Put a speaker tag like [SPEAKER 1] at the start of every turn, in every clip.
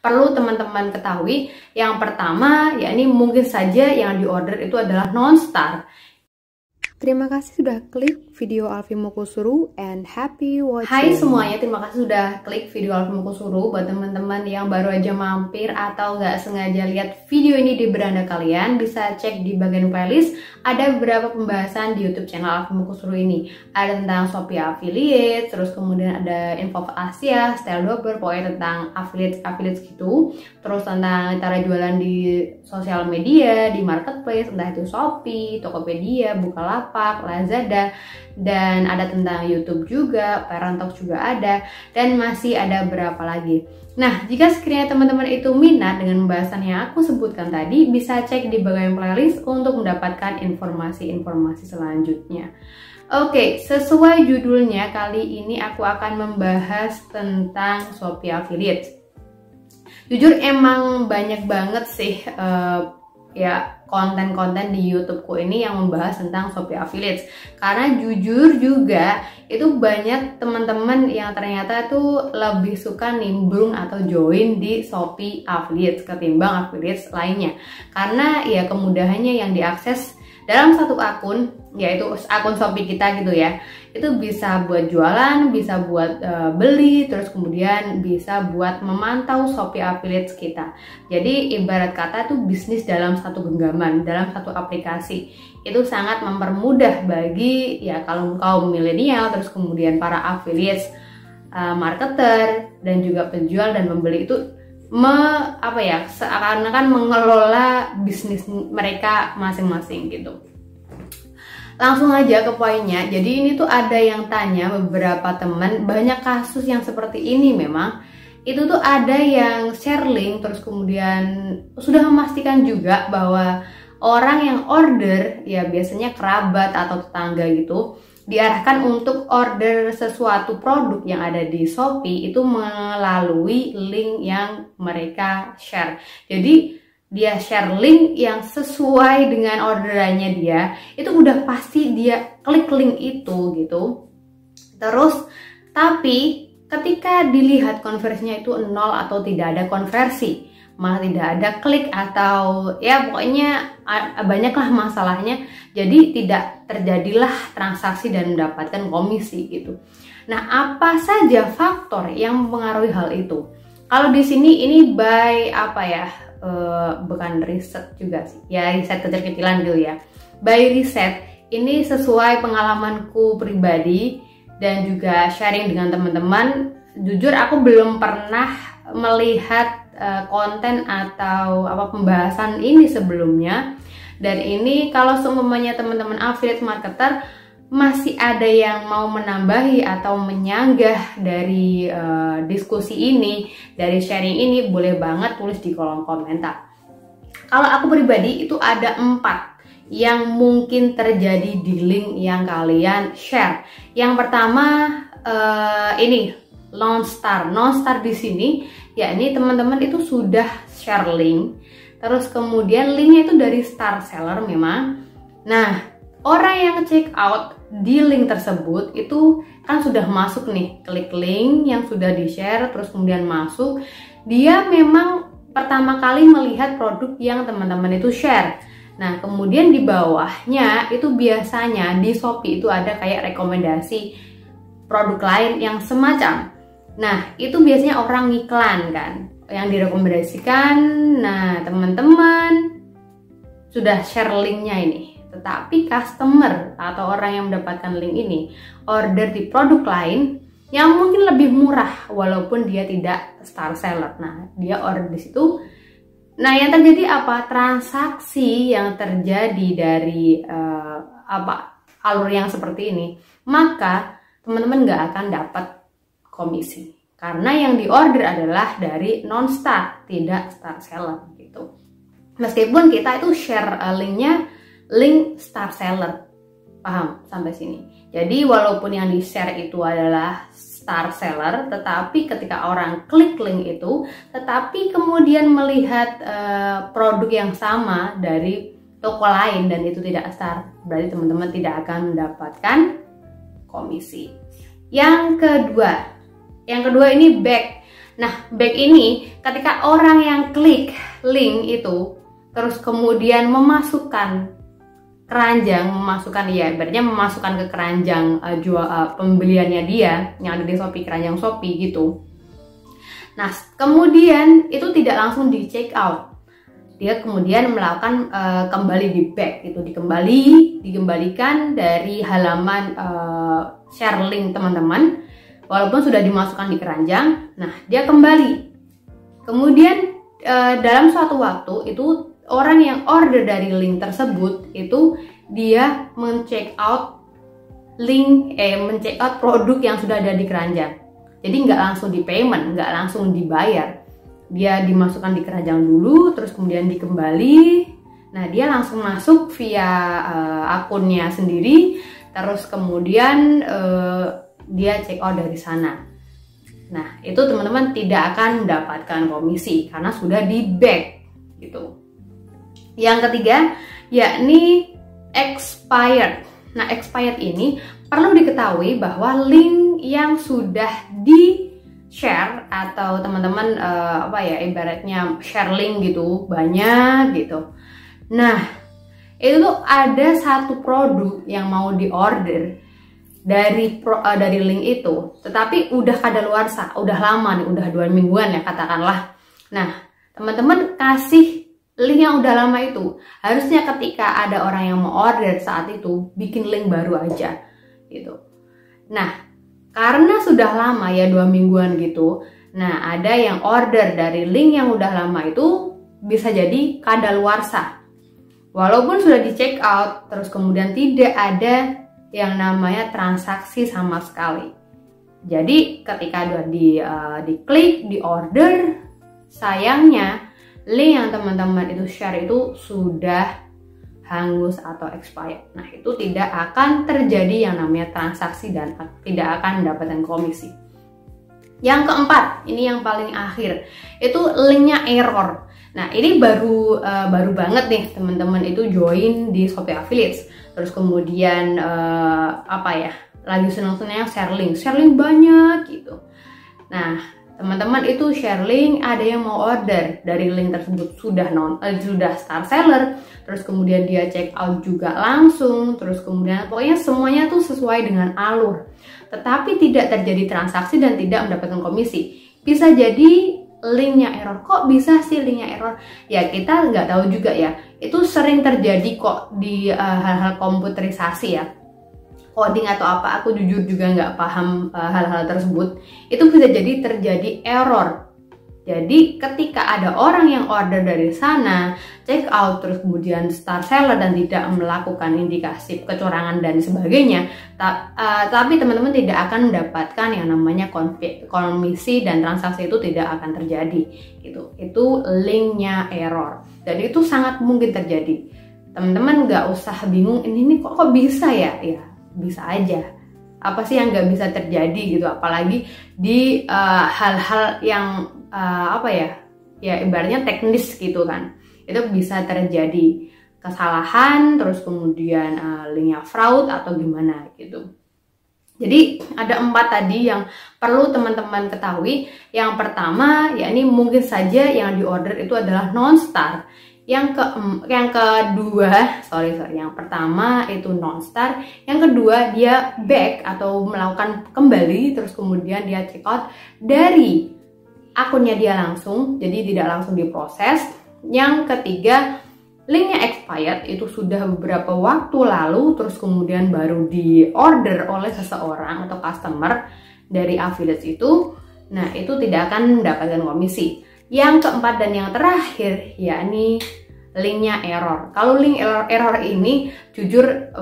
[SPEAKER 1] perlu teman-teman ketahui. Yang pertama, yakni mungkin saja yang diorder itu adalah non-star.
[SPEAKER 2] Terima kasih sudah klik video Alfi Mokusuru and happy watching.
[SPEAKER 1] Hai semuanya, terima kasih sudah klik video Alfi Mokusuru. Buat teman-teman yang baru aja mampir atau nggak sengaja lihat video ini di beranda kalian, bisa cek di bagian playlist. Ada beberapa pembahasan di YouTube channel Alfi Mokusuru ini. Ada tentang Shopee Affiliate, terus kemudian ada info Asia, style dober, pokoknya tentang affiliate gitu. Terus tentang cara jualan di sosial media, di marketplace, entah itu Shopee, Tokopedia, Bukalapak, Lazada, dan ada tentang YouTube juga, Parent Talk juga ada, dan masih ada berapa lagi. Nah, jika sekiranya teman-teman itu minat dengan pembahasan yang aku sebutkan tadi, bisa cek di bagian playlist untuk mendapatkan informasi-informasi selanjutnya. Oke, sesuai judulnya, kali ini aku akan membahas tentang Shopee Affiliate. Jujur emang banyak banget sih ya konten-konten di YouTubeku ini yang membahas tentang Shopee Affiliate. Karena jujur juga itu banyak teman-teman yang ternyata tuh lebih suka nimbrung atau join di Shopee Affiliate ketimbang affiliate lainnya. Karena ya kemudahannya yang diakses dalam satu akun, yaitu akun Shopee kita gitu ya. Itu bisa buat jualan, bisa buat beli, terus kemudian bisa buat memantau Shopee Affiliate kita. Jadi ibarat kata tuh bisnis dalam satu genggaman, dalam satu aplikasi. Itu sangat mempermudah bagi ya kaum milenial, terus kemudian para affiliates, marketer, dan juga penjual dan pembeli itu seakan-akan mengelola bisnis mereka masing-masing gitu. Langsung aja ke poinnya. Jadi ini tuh ada yang tanya beberapa teman, banyak kasus yang seperti ini memang. Itu tuh ada yang share link terus kemudian sudah memastikan juga bahwa orang yang order ya biasanya kerabat atau tetangga gitu diarahkan untuk order sesuatu produk yang ada di Shopee itu melalui link yang mereka share. Jadi dia share link yang sesuai dengan orderannya dia, itu udah pasti dia klik link itu gitu. Terus tapi ketika dilihat konversinya itu 0 atau tidak ada konversi, malah tidak ada klik atau ya pokoknya banyaklah masalahnya, jadi tidak terjadilah transaksi dan mendapatkan komisi gitu. Nah, apa saja faktor yang mempengaruhi hal itu? Kalau di sini ini by bukan riset juga sih, ya riset kecil-kecilan dulu ya. By riset ini sesuai pengalamanku pribadi dan juga sharing dengan teman-teman. Jujur aku belum pernah melihat konten atau pembahasan ini sebelumnya, dan ini kalau seumpamanya teman-teman affiliate marketer masih ada yang mau menambahi atau menyanggah dari diskusi ini, dari sharing ini, boleh banget tulis di kolom komentar. Kalau aku pribadi itu ada 4 yang mungkin terjadi di link yang kalian share. Yang pertama ini non-star di sini, yakni teman-teman itu sudah share link, terus kemudian linknya itu dari star seller memang. Nah, orang yang check out di link tersebut itu kan sudah masuk nih, klik link yang sudah di share, terus kemudian masuk, dia memang pertama kali melihat produk yang teman-teman itu share. Nah, kemudian di bawahnya itu biasanya di Shopee itu ada kayak rekomendasi produk lain yang semacam. Nah, itu biasanya orang ngiklan kan, yang direkomendasikan. Nah, teman-teman sudah share linknya ini, tetapi customer atau orang yang mendapatkan link ini order di produk lain yang mungkin lebih murah walaupun dia tidak star seller. Nah, dia order di situ. Nah, yang terjadi apa? Transaksi yang terjadi dari alur yang seperti ini, maka teman-teman nggak akan dapat komisi karena yang diorder adalah dari non star, tidak star seller gitu. Meskipun kita itu share linknya link star seller, paham sampai sini? Jadi walaupun yang di share itu adalah star seller, tetapi ketika orang klik link itu, tetapi kemudian melihat produk yang sama dari toko lain dan itu tidak star, berarti teman-teman tidak akan mendapatkan komisi. Yang kedua ini back. Nah, back ini ketika orang yang klik link itu terus kemudian memasukkan keranjang, memasukkan ke keranjang pembeliannya dia yang ada di Shopee, keranjang Shopee gitu. Nah, kemudian itu tidak langsung di check out. Dia kemudian melakukan kembali di back itu, dikembalikan dari halaman share link teman-teman, walaupun sudah dimasukkan di keranjang. Nah, dia kembali. Kemudian dalam suatu waktu itu orang yang order dari link tersebut itu dia men-check out produk yang sudah ada di keranjang. Jadi nggak langsung di payment, nggak langsung dibayar. Dia dimasukkan di keranjang dulu, terus kemudian dikembali. Nah, dia langsung masuk via akunnya sendiri, terus kemudian dia check out dari sana. Nah, itu teman-teman tidak akan mendapatkan komisi karena sudah di back gitu. Yang ketiga, yakni expired. Nah, expired ini perlu diketahui bahwa link yang sudah di share atau teman-teman ibaratnya share link gitu banyak gitu. Nah, itu tuh ada satu produk yang mau diorder dari link itu, tetapi udah kadaluarsa, udah lama nih, udah 2 mingguan ya katakanlah. Nah, teman-teman kasih link yang udah lama itu, harusnya ketika ada orang yang mau order saat itu bikin link baru aja gitu. Nah, karena sudah lama ya 2 mingguan gitu, nah ada yang order dari link yang udah lama itu bisa jadi kadaluarsa. Walaupun sudah di check out, terus kemudian tidak ada yang namanya transaksi sama sekali. Jadi ketika udah diklik, di order, sayangnya link yang teman-teman itu share itu sudah hangus atau expired. Nah, itu tidak akan terjadi yang namanya transaksi dan tidak akan mendapatkan komisi. Yang keempat, ini yang paling akhir, itu linknya error. Nah, ini baru banget nih teman-teman itu join di Shopee Affiliates. Terus kemudian lagi senang-senangnya share link banyak gitu. Nah, teman-teman itu share link, ada yang mau order dari link tersebut sudah star seller, terus kemudian dia check out juga langsung, terus kemudian pokoknya semuanya tuh sesuai dengan alur. Tetapi tidak terjadi transaksi dan tidak mendapatkan komisi. Bisa jadi linknya error. Kok bisa sih linknya error? Ya kita nggak tahu juga ya. Itu sering terjadi kok di hal-hal komputerisasi ya. Coding atau apa, aku jujur juga nggak paham hal-hal tersebut. Itu bisa jadi terjadi error. Jadi ketika ada orang yang order dari sana, check out, terus kemudian star seller dan tidak melakukan indikasi kecurangan dan sebagainya, tapi teman-teman tidak akan mendapatkan yang namanya komisi dan transaksi itu tidak akan terjadi. Gitu. Itu linknya error. Dan itu sangat mungkin terjadi. Teman-teman nggak usah bingung, ini kok bisa ya? Ya bisa aja. Apa sih yang nggak bisa terjadi gitu? Apalagi di hal-hal yang ibaratnya teknis gitu kan, itu bisa terjadi kesalahan, terus kemudian linknya fraud atau gimana gitu. Jadi ada 4 tadi yang perlu teman-teman ketahui. Yang pertama, yakni mungkin saja yang diorder itu adalah non-star. Yang pertama itu non-star, yang kedua dia back atau melakukan kembali, terus kemudian dia check out dari akunnya dia langsung, jadi tidak langsung diproses. Yang ketiga, linknya expired, itu sudah beberapa waktu lalu, terus kemudian baru di order oleh seseorang atau customer dari affiliates itu. Nah, itu tidak akan mendapatkan komisi. Yang keempat dan yang terakhir, yakni linknya error. Kalau link error ini jujur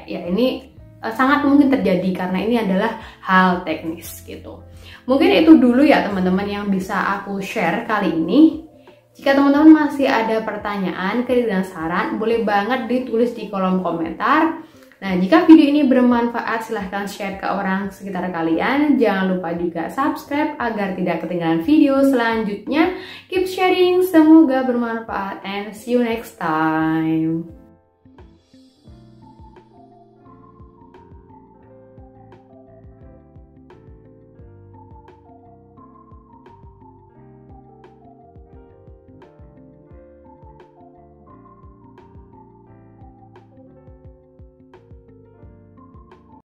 [SPEAKER 1] ini sangat mungkin terjadi karena ini adalah hal teknis gitu. Mungkin itu dulu ya teman-teman yang bisa aku share kali ini. Jika teman-teman masih ada pertanyaan, kritik dan saran, boleh banget ditulis di kolom komentar. Nah, jika video ini bermanfaat, silahkan share ke orang sekitar kalian. Jangan lupa juga subscribe agar tidak ketinggalan video selanjutnya. Keep sharing, semoga bermanfaat, and see you next time.